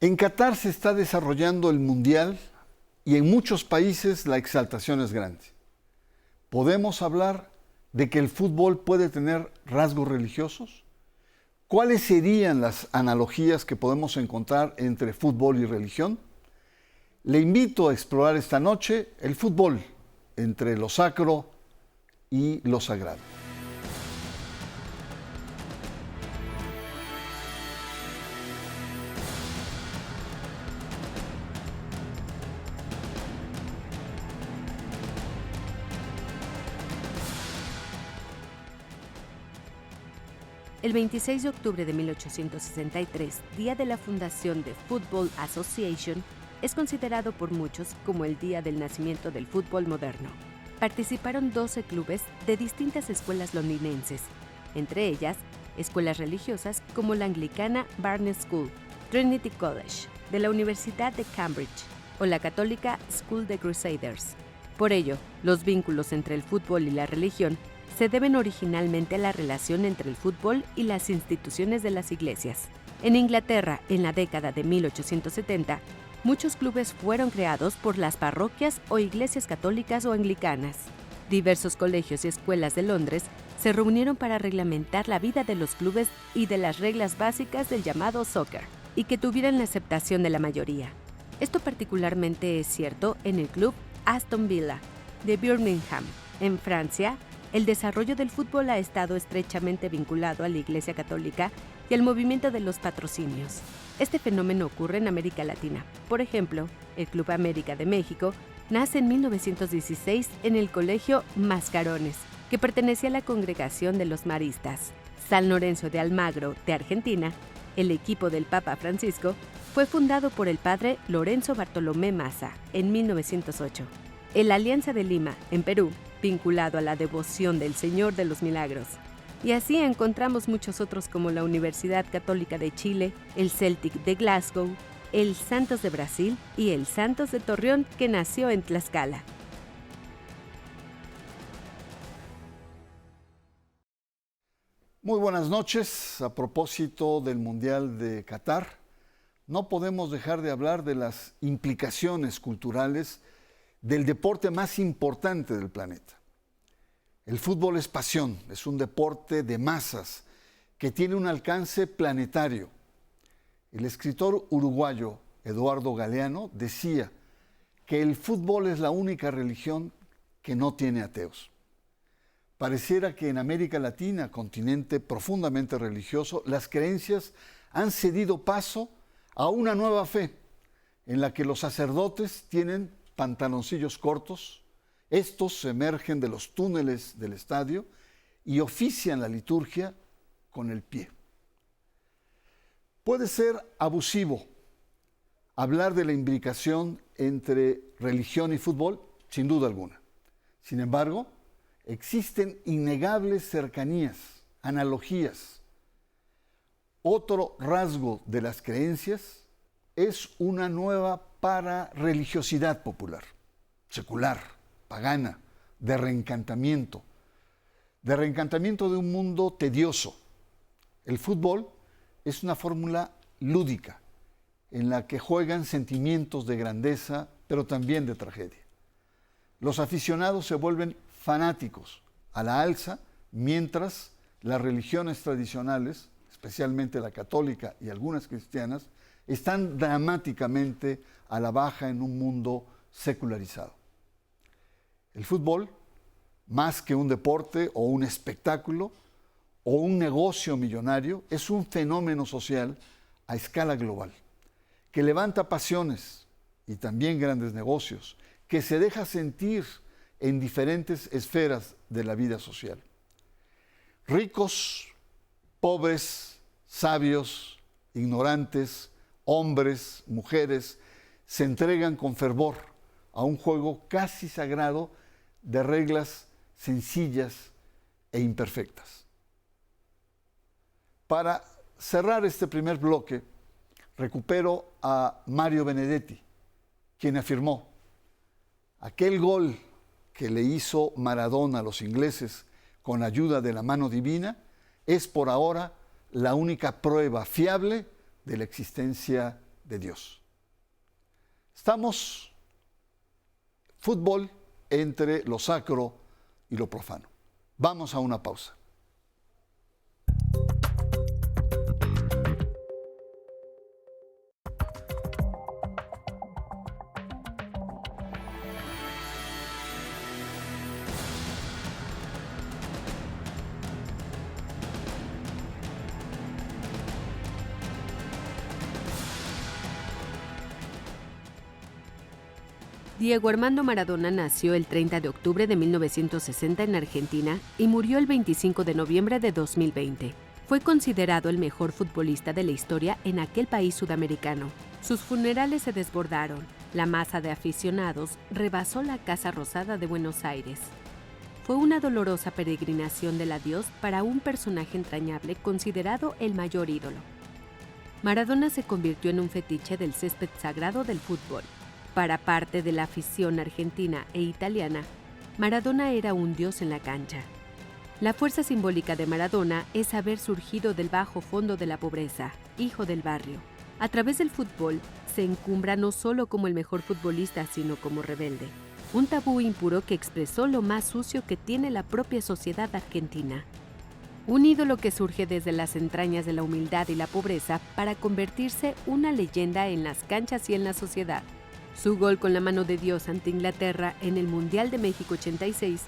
En Qatar se está desarrollando el Mundial y en muchos países la exaltación es grande. ¿Podemos hablar de que el fútbol puede tener rasgos religiosos? ¿Cuáles serían las analogías que podemos encontrar entre fútbol y religión? Le invito a explorar esta noche el fútbol entre lo sacro y lo sagrado. El 26 de octubre de 1863, día de la fundación de Football Association, es considerado por muchos como el día del nacimiento del fútbol moderno. Participaron 12 clubes de distintas escuelas londinenses, entre ellas escuelas religiosas como la anglicana Barnet School, Trinity College, de la Universidad de Cambridge, o la católica School de Crusaders. Por ello, los vínculos entre el fútbol y la religión se deben originalmente a la relación entre el fútbol y las instituciones de las iglesias. En Inglaterra, en la década de 1870, muchos clubes fueron creados por las parroquias o iglesias católicas o anglicanas. Diversos colegios y escuelas de Londres se reunieron para reglamentar la vida de los clubes y de las reglas básicas del llamado soccer, y que tuvieran la aceptación de la mayoría. Esto particularmente es cierto en el club Aston Villa de Birmingham, en Francia. El desarrollo del fútbol ha estado estrechamente vinculado a la Iglesia Católica y al movimiento de los patrocinios. Este fenómeno ocurre en América Latina. Por ejemplo, el Club América de México nace en 1916 en el Colegio Mascarones, que pertenecía a la Congregación de los Maristas. San Lorenzo de Almagro, de Argentina, el equipo del Papa Francisco, fue fundado por el padre Lorenzo Bartolomé Maza en 1908. El Alianza de Lima, en Perú, vinculado a la devoción del Señor de los Milagros. Y así encontramos muchos otros como la Universidad Católica de Chile, el Celtic de Glasgow, el Santos de Brasil y el Santos de Torreón, que nació en Tlaxcala. Muy buenas noches. A propósito del Mundial de Qatar, no podemos dejar de hablar de las implicaciones culturales del deporte más importante del planeta. El fútbol es pasión, es un deporte de masas que tiene un alcance planetario. El escritor uruguayo Eduardo Galeano decía que el fútbol es la única religión que no tiene ateos. Pareciera que en América Latina, continente profundamente religioso, las creencias han cedido paso a una nueva fe en la que los sacerdotes tienen pantaloncillos cortos. Estos emergen de los túneles del estadio y ofician la liturgia con el pie. Puede ser abusivo hablar de la imbricación entre religión y fútbol, sin duda alguna. Sin embargo, existen innegables cercanías, analogías. Otro rasgo de las creencias es una nueva parareligiosidad popular, secular, pagana, de reencantamiento de un mundo tedioso. El fútbol es una fórmula lúdica en la que juegan sentimientos de grandeza, pero también de tragedia. Los aficionados se vuelven fanáticos a la alza, mientras las religiones tradicionales, especialmente la católica y algunas cristianas, están dramáticamente a la baja en un mundo secularizado. El fútbol, más que un deporte o un espectáculo o un negocio millonario, es un fenómeno social a escala global, que levanta pasiones y también grandes negocios, que se deja sentir en diferentes esferas de la vida social. Ricos, pobres, sabios, ignorantes, hombres, mujeres, se entregan con fervor a un juego casi sagrado de reglas sencillas e imperfectas. Para cerrar este primer bloque, recupero a Mario Benedetti, quien afirmó: aquel gol que le hizo Maradona a los ingleses con ayuda de la mano divina es por ahora la única prueba fiable de la existencia de Dios. Estamos fútbol entre lo sacro y lo profano. Vamos a una pausa. Diego Armando Maradona nació el 30 de octubre de 1960 en Argentina y murió el 25 de noviembre de 2020. Fue considerado el mejor futbolista de la historia en aquel país sudamericano. Sus funerales se desbordaron. La masa de aficionados rebasó la Casa Rosada de Buenos Aires. Fue una dolorosa peregrinación del adiós para un personaje entrañable considerado el mayor ídolo. Maradona se convirtió en un fetiche del césped sagrado del fútbol. Para parte de la afición argentina e italiana, Maradona era un dios en la cancha. La fuerza simbólica de Maradona es haber surgido del bajo fondo de la pobreza, hijo del barrio. A través del fútbol, se encumbra no solo como el mejor futbolista, sino como rebelde. Un tabú impuro que expresó lo más sucio que tiene la propia sociedad argentina. Un ídolo que surge desde las entrañas de la humildad y la pobreza para convertirse una leyenda en las canchas y en la sociedad. Su gol con la mano de Dios ante Inglaterra en el Mundial de México 86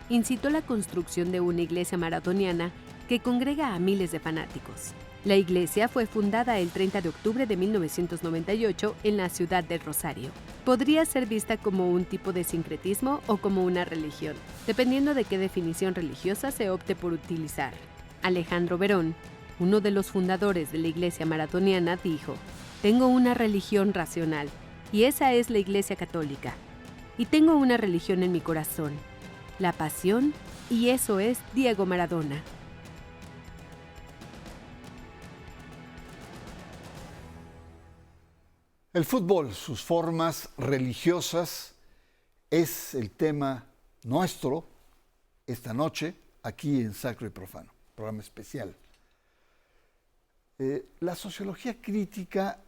incitó la construcción de una iglesia maradoniana que congrega a miles de fanáticos. La iglesia fue fundada el 30 de octubre de 1998 en la ciudad de Rosario. Podría ser vista como un tipo de sincretismo o como una religión, dependiendo de qué definición religiosa se opte por utilizar. Alejandro Verón, uno de los fundadores de la iglesia maradoniana, dijo: "Tengo una religión racional, y esa es la Iglesia Católica. Y tengo una religión en mi corazón, la pasión, y eso es Diego Maradona". El fútbol, sus formas religiosas, es el tema nuestro esta noche aquí en Sacro y Profano, programa especial. La sociología crítica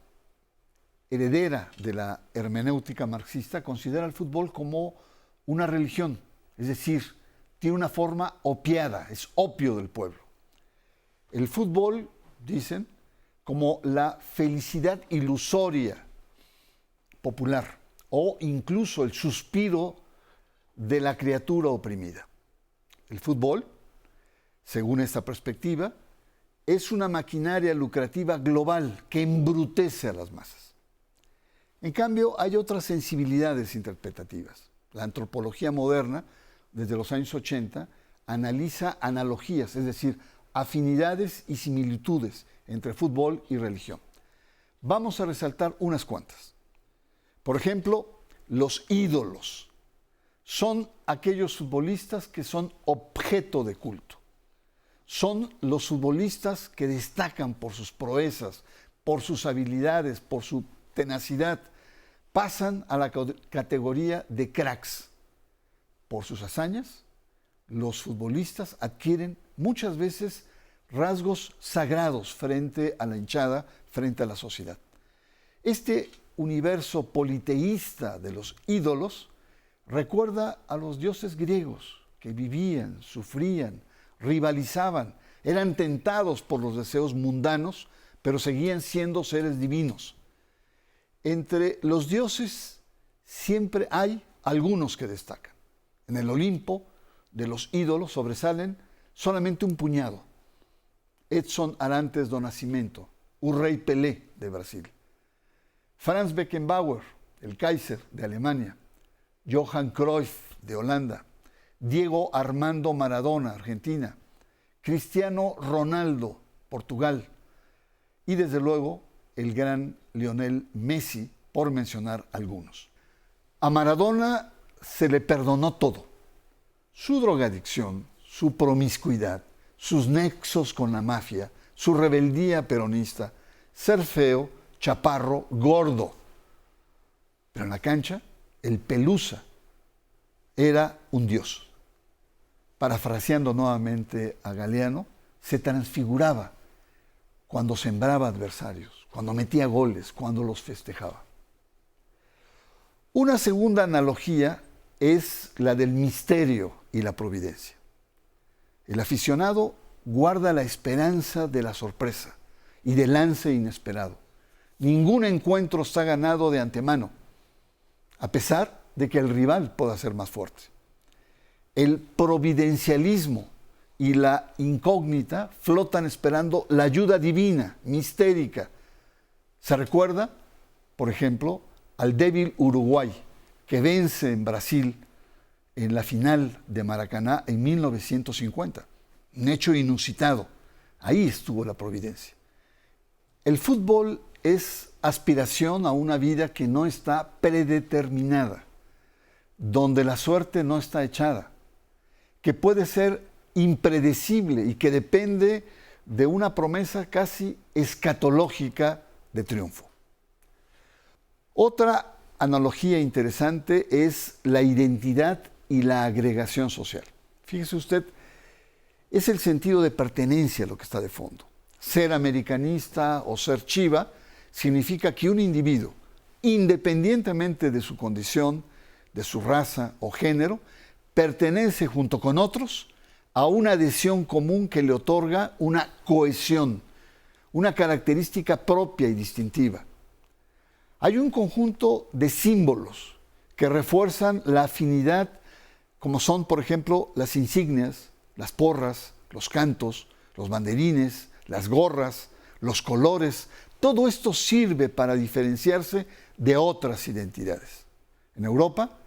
heredera de la hermenéutica marxista considera el fútbol como una religión, es decir, tiene una forma opiada, es opio del pueblo. El fútbol, dicen, como la felicidad ilusoria popular o incluso el suspiro de la criatura oprimida. El fútbol, según esta perspectiva, es una maquinaria lucrativa global que embrutece a las masas. En cambio, hay otras sensibilidades interpretativas. La antropología moderna, desde los años 80, analiza analogías, es decir, afinidades y similitudes entre fútbol y religión. Vamos a resaltar unas cuantas. Por ejemplo, los ídolos son aquellos futbolistas que son objeto de culto. Son los futbolistas que destacan por sus proezas, por sus habilidades, por su tenacidad, pasan a la categoría de cracks. Por sus hazañas, los futbolistas adquieren muchas veces rasgos sagrados frente a la hinchada, frente a la sociedad. Este universo politeísta de los ídolos recuerda a los dioses griegos que vivían, sufrían, rivalizaban, eran tentados por los deseos mundanos, pero seguían siendo seres divinos. Entre los dioses siempre hay algunos que destacan. En el Olimpo de los ídolos sobresalen solamente un puñado. Edson Arantes do Nascimento, un rey Pelé de Brasil. Franz Beckenbauer, el Kaiser de Alemania. Johan Cruyff de Holanda. Diego Armando Maradona, Argentina. Cristiano Ronaldo, Portugal. Y desde luego el gran Lionel Messi, por mencionar algunos. A Maradona se le perdonó todo. Su drogadicción, su promiscuidad, sus nexos con la mafia, su rebeldía peronista, ser feo, chaparro, gordo. Pero en la cancha, el Pelusa era un dios. Parafraseando nuevamente a Galeano, se transfiguraba cuando sembraba adversarios, cuando metía goles, cuando los festejaba. Una segunda analogía es la del misterio y la providencia. El aficionado guarda la esperanza de la sorpresa y del lance inesperado. Ningún encuentro está ganado de antemano, a pesar de que el rival pueda ser más fuerte. El providencialismo y la incógnita flotan esperando la ayuda divina, mistérica. Se recuerda, por ejemplo, al débil Uruguay, que vence en Brasil en la final de Maracaná en 1950. Un hecho inusitado. Ahí estuvo la providencia. El fútbol es aspiración a una vida que no está predeterminada, donde la suerte no está echada, que puede ser impredecible y que depende de una promesa casi escatológica de triunfo. Otra analogía interesante es la identidad y la agregación social. Fíjese usted, es el sentido de pertenencia lo que está de fondo. Ser americanista o ser chiva significa que un individuo, independientemente de su condición, de su raza o género, pertenece junto con otros a una adhesión común que le otorga una cohesión, una característica propia y distintiva. Hay un conjunto de símbolos que refuerzan la afinidad, como son, por ejemplo, las insignias, las porras, los cantos, los banderines, las gorras, los colores. Todo esto sirve para diferenciarse de otras identidades. En Europa,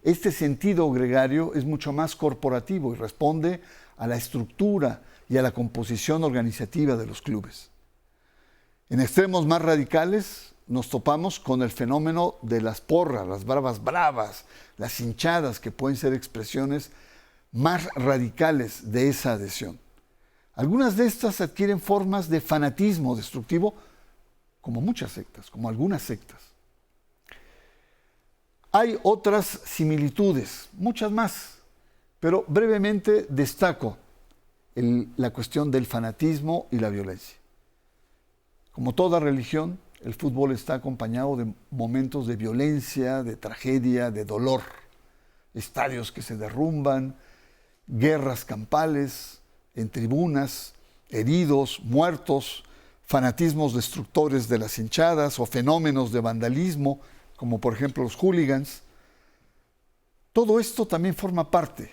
este sentido gregario es mucho más corporativo y responde a la estructura y a la composición organizativa de los clubes. En extremos más radicales nos topamos con el fenómeno de las porras, las bravas, las hinchadas, que pueden ser expresiones más radicales de esa adhesión. Algunas de estas adquieren formas de fanatismo destructivo, como muchas sectas, como algunas sectas. Hay otras similitudes, muchas más, pero brevemente destaco la cuestión del fanatismo y la violencia. Como toda religión, el fútbol está acompañado de momentos de violencia, de tragedia, de dolor. Estadios que se derrumban, guerras campales en tribunas, heridos, muertos, fanatismos destructores de las hinchadas o fenómenos de vandalismo, como por ejemplo los hooligans. Todo esto también forma parte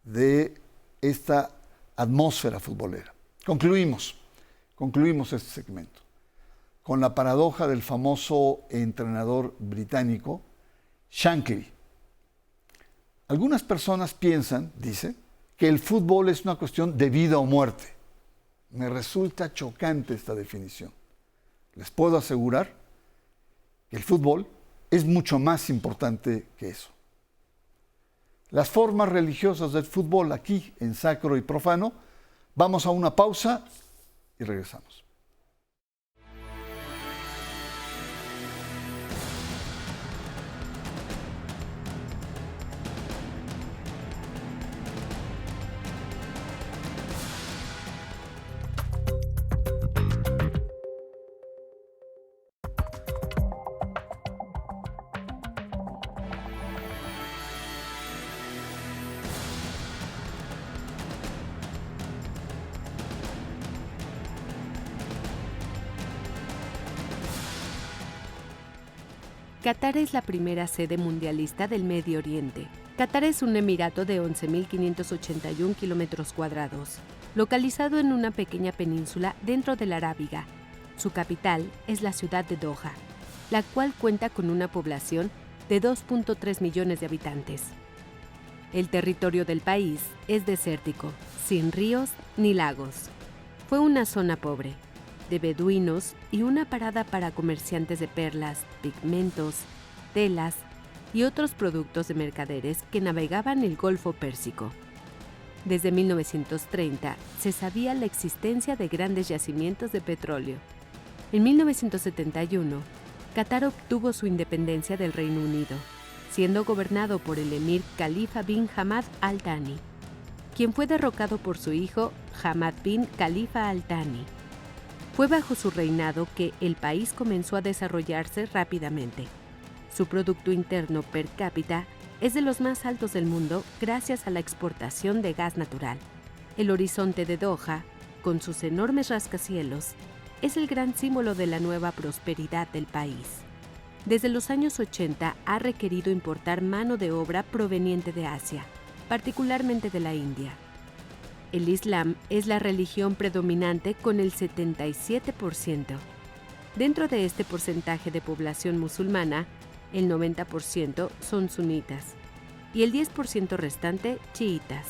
de esta atmósfera futbolera. Concluimos este segmento con la paradoja del famoso entrenador británico Shankly. Algunas personas piensan, dice, que el fútbol es una cuestión de vida o muerte. Me resulta chocante esta definición. Les puedo asegurar que el fútbol es mucho más importante que eso. Las formas religiosas del fútbol aquí en Sacro y Profano. Vamos a una pausa y regresamos. Qatar es la primera sede mundialista del Medio Oriente. Qatar es un emirato de 11.581 kilómetros cuadrados, localizado en una pequeña península dentro de la Arábiga. Su capital es la ciudad de Doha, la cual cuenta con una población de 2.3 millones de habitantes. El territorio del país es desértico, sin ríos ni lagos. Fue una zona pobre, de beduinos y una parada para comerciantes de perlas, pigmentos, telas y otros productos de mercaderes que navegaban el Golfo Pérsico. Desde 1930 se sabía la existencia de grandes yacimientos de petróleo. En 1971, Qatar obtuvo su independencia del Reino Unido, siendo gobernado por el emir Khalifa bin Hamad Al Thani, quien fue derrocado por su hijo Hamad bin Khalifa Al Thani. Fue bajo su reinado que el país comenzó a desarrollarse rápidamente. Su Producto Interno per cápita es de los más altos del mundo gracias a la exportación de gas natural. El horizonte de Doha, con sus enormes rascacielos, es el gran símbolo de la nueva prosperidad del país. Desde los años 80 ha requerido importar mano de obra proveniente de Asia, particularmente de la India. El Islam es la religión predominante con el 77%. Dentro de este porcentaje de población musulmana, el 90% son sunitas y el 10% restante chiitas.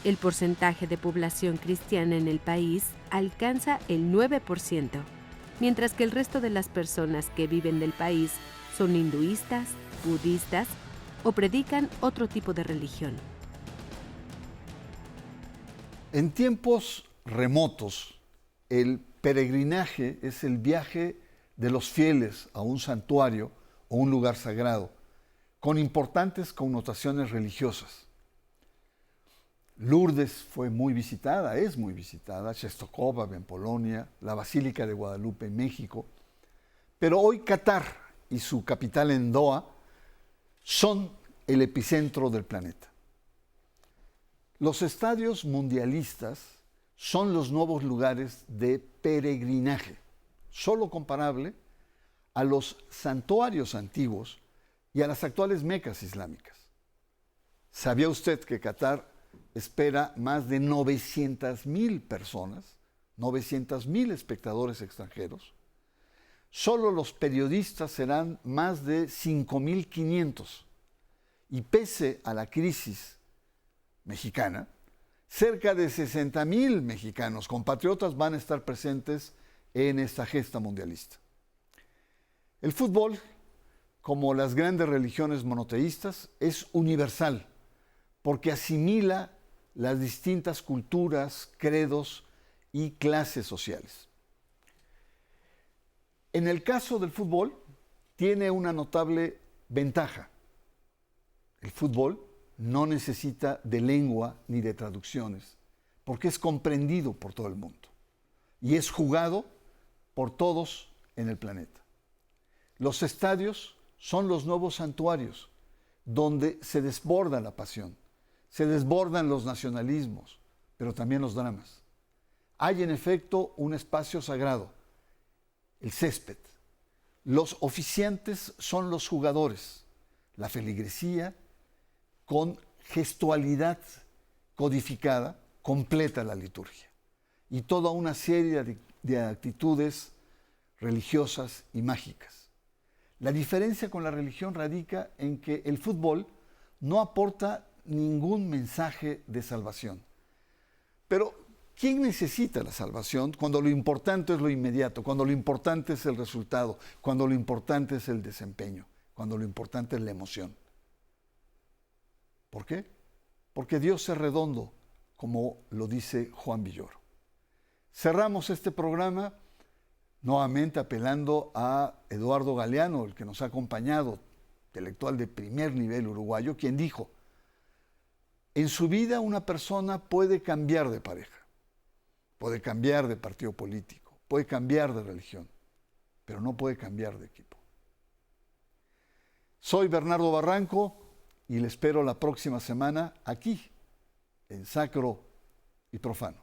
El porcentaje de población cristiana en el país alcanza el 9%, mientras que el resto de las personas que viven del país son hinduistas, budistas o predican otro tipo de religión. En tiempos remotos, el peregrinaje es el viaje de los fieles a un santuario o un lugar sagrado, con importantes connotaciones religiosas. Lourdes fue muy visitada, es muy visitada, Czestochowa en Polonia, la Basílica de Guadalupe en México, pero hoy Qatar y su capital en Doha son el epicentro del planeta. Los estadios mundialistas son los nuevos lugares de peregrinaje, solo comparable a los santuarios antiguos y a las actuales mecas islámicas. ¿Sabía usted que Qatar espera más de 900,000 personas, 900,000 espectadores extranjeros? Solo los periodistas serán más de 5,500. Y pese a la crisis mexicana, cerca de 60,000 mexicanos compatriotas van a estar presentes en esta gesta mundialista. El fútbol, como las grandes religiones monoteístas, es universal porque asimila las distintas culturas, credos y clases sociales. En el caso del fútbol, tiene una notable ventaja. El fútbol no necesita de lengua ni de traducciones, porque es comprendido por todo el mundo y es jugado por todos en el planeta. Los estadios son los nuevos santuarios donde se desborda la pasión, se desbordan los nacionalismos, pero también los dramas. Hay en efecto un espacio sagrado, el césped. Los oficiantes son los jugadores, la feligresía con gestualidad codificada completa la liturgia y toda una serie de actitudes religiosas y mágicas. La diferencia con la religión radica en que el fútbol no aporta ningún mensaje de salvación. Pero, ¿quién necesita la salvación cuando lo importante es lo inmediato, cuando lo importante es el resultado, cuando lo importante es el desempeño, cuando lo importante es la emoción? ¿Por qué? Porque Dios es redondo, como lo dice Juan Villoro. Cerramos este programa nuevamente apelando a Eduardo Galeano, el que nos ha acompañado, intelectual de primer nivel uruguayo, quien dijo: en su vida una persona puede cambiar de pareja, puede cambiar de partido político, puede cambiar de religión, pero no puede cambiar de equipo. Soy Bernardo Barranco y le espero la próxima semana aquí, en Sacro y Profano.